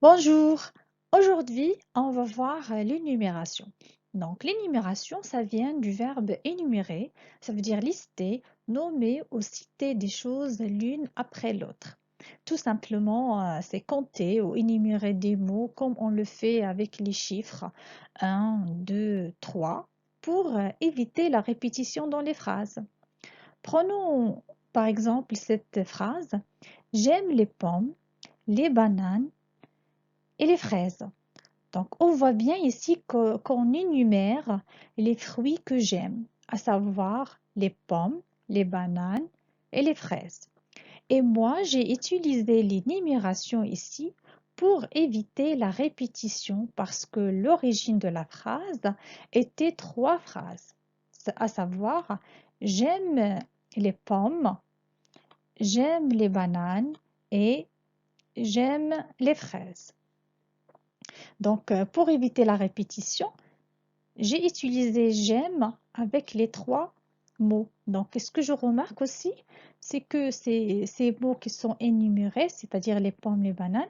Bonjour, aujourd'hui on va voir l'énumération. Donc l'énumération, ça vient du verbe énumérer, ça veut dire lister, nommer ou citer des choses l'une après l'autre. Tout simplement, c'est compter ou énumérer des mots comme on le fait avec les chiffres 1, 2, 3 pour éviter la répétition dans les phrases. Prenons par exemple cette phrase: J'aime les pommes, les bananes et les fraises. Donc, on voit bien ici qu'on énumère les fruits que j'aime, à savoir les pommes, les bananes et les fraises. Et moi, j'ai utilisé l'énumération ici pour éviter la répétition parce que l'origine de la phrase était trois phrases, à savoir j'aime les pommes, j'aime les bananes et j'aime les fraises. Donc, pour éviter la répétition, j'ai utilisé j'aime avec les trois mots. Donc, ce que je remarque aussi, c'est que ces mots qui sont énumérés, c'est-à-dire les pommes, les bananes,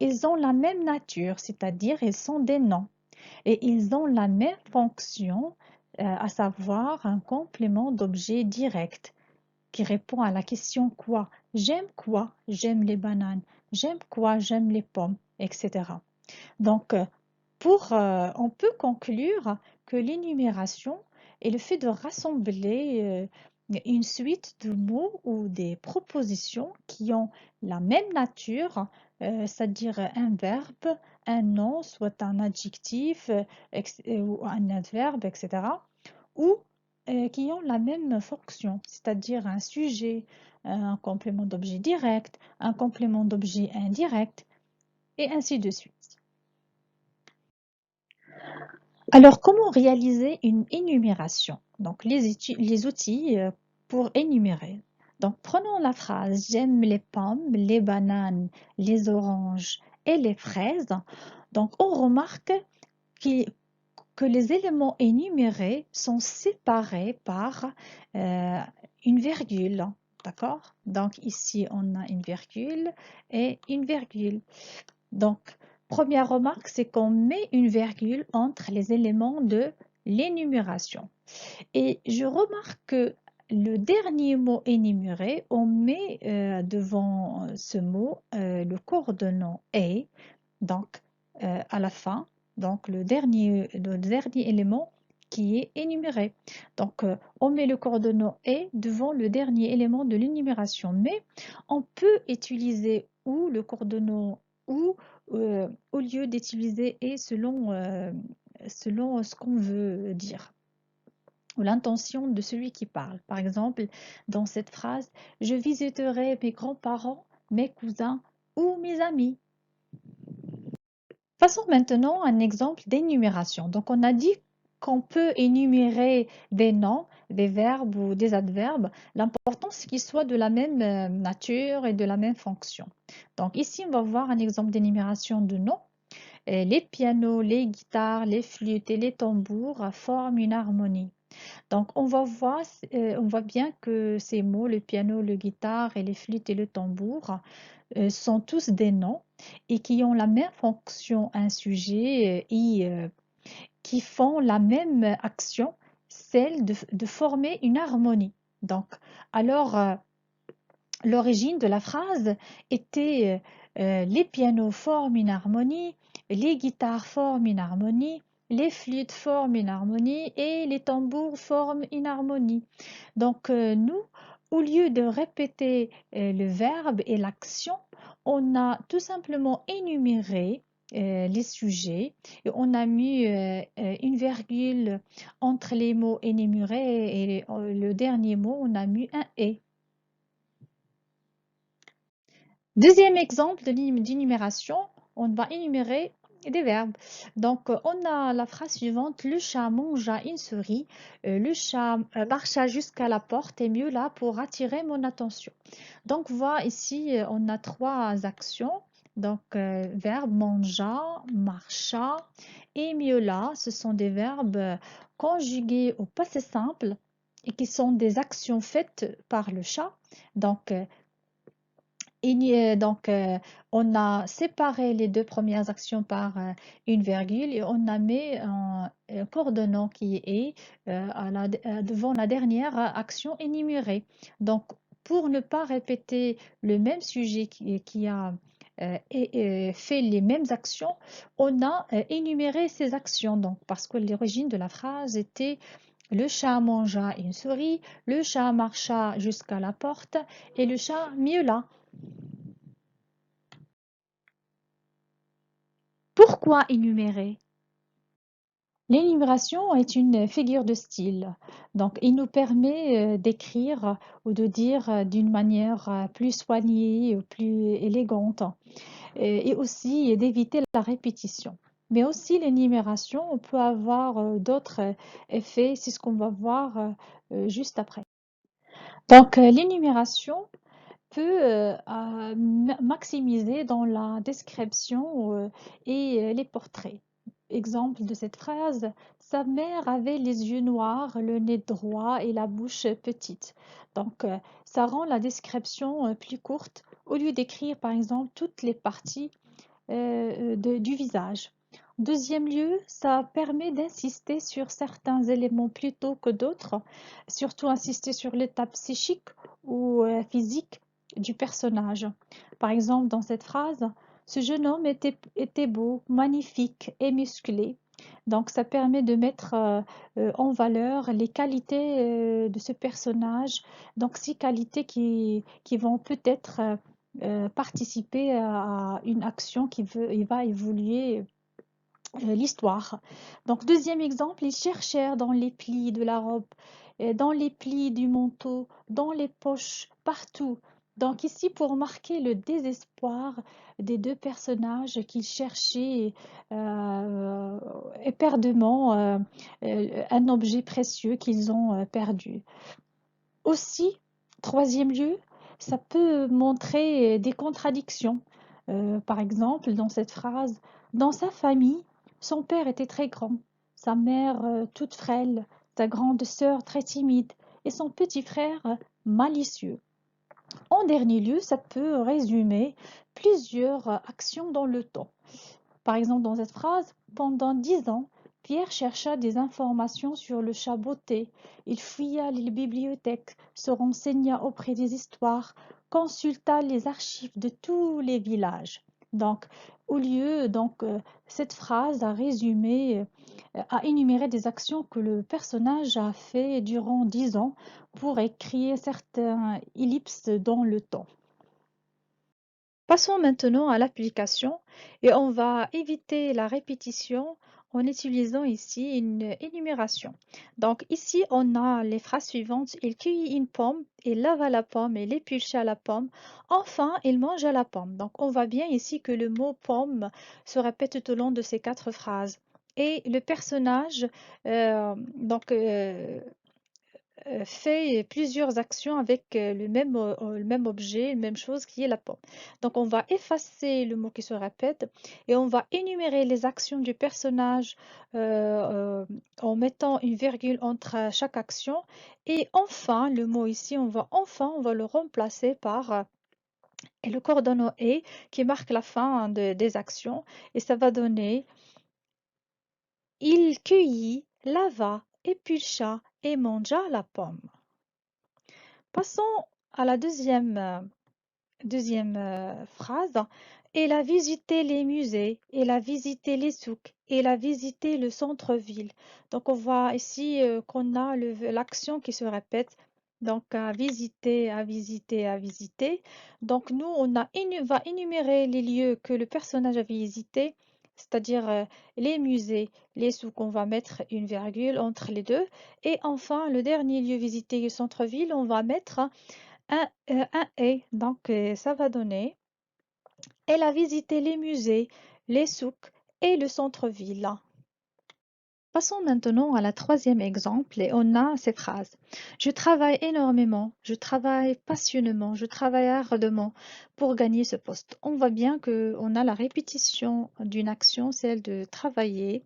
ils ont la même nature, c'est-à-dire ils sont des noms. Et ils ont la même fonction, à savoir un complément d'objet direct qui répond à la question quoi. J'aime quoi? J'aime les bananes. J'aime quoi? J'aime les pommes, etc. Donc, on peut conclure que l'énumération est le fait de rassembler une suite de mots ou des propositions qui ont la même nature, c'est-à-dire un verbe, un nom, soit un adjectif ou un adverbe, etc., ou qui ont la même fonction, c'est-à-dire un sujet, un complément d'objet direct, un complément d'objet indirect, et ainsi de suite. Alors, comment réaliser une énumération? Donc, les outils pour énumérer. Donc, prenons la phrase j'aime les pommes, les bananes, les oranges et les fraises. Donc, on remarque qui- que les éléments énumérés sont séparés par euh, une virgule. D'accord? Donc, ici, on a une virgule et une virgule. Donc, première remarque, c'est qu'on met une virgule entre les éléments de l'énumération. Et je remarque que le dernier mot énuméré, on met devant ce mot le coordonnant est, donc à la fin, donc le dernier élément qui est énuméré. Donc, on met le coordonnant est devant le dernier élément de l'énumération, mais on peut utiliser ou le coordonnant ou au lieu d'utiliser et selon ce qu'on veut dire ou l'intention de celui qui parle. Par exemple, dans cette phrase, je visiterai mes grands-parents, mes cousins ou mes amis. Passons maintenant à un exemple d'énumération. Donc, on a dit qu'on peut énumérer des noms, des verbes ou des adverbes. L'important, c'est qu'ils soient de la même nature et de la même fonction. Donc, ici, on va voir un exemple d'énumération de noms. Les pianos, les guitares, les flûtes et les tambours forment une harmonie. Donc, on voit bien que ces mots, le piano, le guitare et les flûtes et le tambour, sont tous des noms et qui ont la même fonction, un sujet, et qui font la même action, celle de former une harmonie. Donc, alors, l'origine de la phrase était les pianos forment une harmonie, les guitares forment une harmonie, les flûtes forment une harmonie et les tambours forment une harmonie. Donc nous, au lieu de répéter le verbe et l'action, on a tout simplement énuméré les sujets et on a mis une virgule entre les mots énumérés et le dernier mot, on a mis un et. Deuxième exemple d'énumération, on va énumérer des verbes. Donc, on a la phrase suivante, le chat mangea une souris, le chat marcha jusqu'à la porte et miaula pour attirer mon attention. Donc, voilà, ici, on a trois actions. Donc, verbe mangea, marcha et miaula, ce sont des verbes conjugués au passé simple et qui sont des actions faites par le chat. Donc, Donc, on a séparé les deux premières actions par une virgule et on a mis un coordonnant qui est devant la dernière action énumérée. Donc, pour ne pas répéter le même sujet qui a fait les mêmes actions, on a énuméré ces actions. Donc, parce que l'origine de la phrase était le chat mangea une souris, le chat marcha jusqu'à la porte et le chat miaula. Pourquoi énumérer? L'énumération est une figure de style. Donc, il nous permet d'écrire ou de dire d'une manière plus soignée, plus élégante et aussi d'éviter la répétition. Mais aussi l'énumération, on peut avoir d'autres effets, c'est ce qu'on va voir juste après. Donc, l'énumération peut maximiser dans la description et les portraits. Exemple de cette phrase, sa mère avait les yeux noirs, le nez droit et la bouche petite. Donc, ça rend la description plus courte au lieu d'écrire par exemple toutes les parties du visage. Deuxième lieu, ça permet d'insister sur certains éléments plutôt que d'autres, surtout insister sur l'état psychique ou physique du personnage. Par exemple, dans cette phrase, ce jeune homme était beau, magnifique et musclé. Donc, ça permet de mettre en valeur les qualités de ce personnage. Donc, ces qualités qui vont peut-être participer à une action il va évoluer l'histoire. Donc, deuxième exemple, ils cherchèrent dans les plis de la robe, dans les plis du manteau, dans les poches, partout. Donc ici, pour marquer le désespoir des deux personnages qu'ils cherchaient éperdument un objet précieux qu'ils ont perdu. Aussi, troisième lieu, ça peut montrer des contradictions. Par exemple, dans cette phrase, dans sa famille, son père était très grand, sa mère toute frêle, sa grande sœur très timide et son petit frère malicieux. En dernier lieu, ça peut résumer plusieurs actions dans le temps. Par exemple, dans cette phrase, pendant 10 ans, Pierre chercha des informations sur le chat botté. Il fouilla les bibliothèques, se renseigna auprès des histoires, consulta les archives de tous les villages. Donc, au lieu, cette phrase a résumé, a énuméré des actions que le personnage a fait durant 10 ans pour créer certaines ellipses dans le temps. Passons maintenant à l'application et on va éviter la répétition en utilisant ici une énumération. Donc ici, on a les phrases suivantes. Il cueillit une pomme, il lava la pomme, il éplucha la pomme. Enfin, il mangea la pomme. Donc on voit bien ici que le mot pomme se répète tout au long de ces 4 phrases. Et le personnage, fait plusieurs actions avec le même objet, la même chose qui est la pomme. Donc on va effacer le mot qui se répète et on va énumérer les actions du personnage en mettant une virgule entre chaque action. Et enfin, le mot ici, on va le remplacer par le coordonnant et qui marque la fin des actions et ça va donner il cueillit, lava, éplucha et mangea la pomme. Passons à la deuxième phrase. Elle a visité les musées, elle a visité les souks, elle a visité le centre-ville. Donc on voit ici qu'on a l'action qui se répète. Donc à visiter, à visiter, à visiter. Donc nous, va énumérer les lieux que le personnage a visités, c'est-à-dire les musées, les souks, on va mettre une virgule entre les deux. Et enfin, le dernier lieu visité, le centre-ville, on va mettre un et. Donc, ça va donner. Elle a visité les musées, les souks et le centre-ville. Passons maintenant à la troisième exemple et on a ces phrases. Je travaille énormément, je travaille passionnément, je travaille ardemment pour gagner ce poste. On voit bien qu'on a la répétition d'une action, celle de travailler,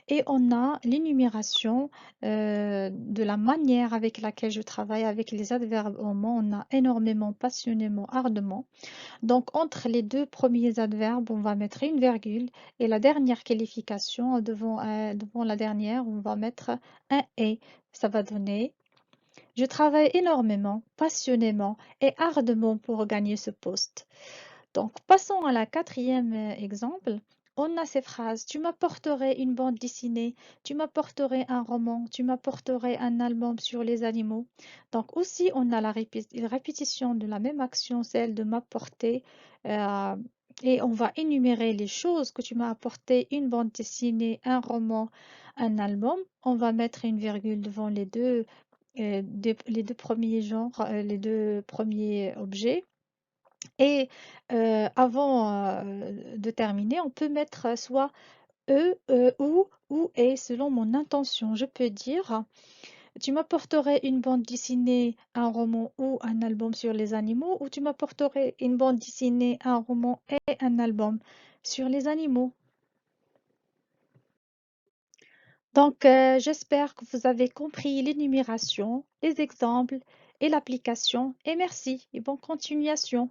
et on a l'énumération de la manière avec laquelle je travaille, avec les adverbes au moment. On a énormément, passionnément, ardemment. Donc, entre les deux premiers adverbes, on va mettre une virgule et la dernière qualification, devant la dernière, on va mettre un et. Ça va donner je travaille énormément, passionnément et ardemment pour gagner ce poste. Donc, passons à la quatrième exemple. On a ces phrases. Tu m'apporterais une bande dessinée, tu m'apporterais un roman, tu m'apporterais un album sur les animaux. Donc, aussi, on a la répétition de la même action, celle de m'apporter. euh, et on va énumérer les choses que tu m'as apporté, une bande dessinée, un roman, un album. On va mettre une virgule devant les deux premiers genres, les deux premiers objets. Et avant de terminer, on peut mettre soit ou et selon mon intention. Je peux dire, tu m'apporterais une bande dessinée, un roman ou un album sur les animaux, ou tu m'apporterais une bande dessinée, un roman et un album sur les animaux. Donc, j'espère que vous avez compris l'énumération, les exemples et l'application. Et merci et bonne continuation.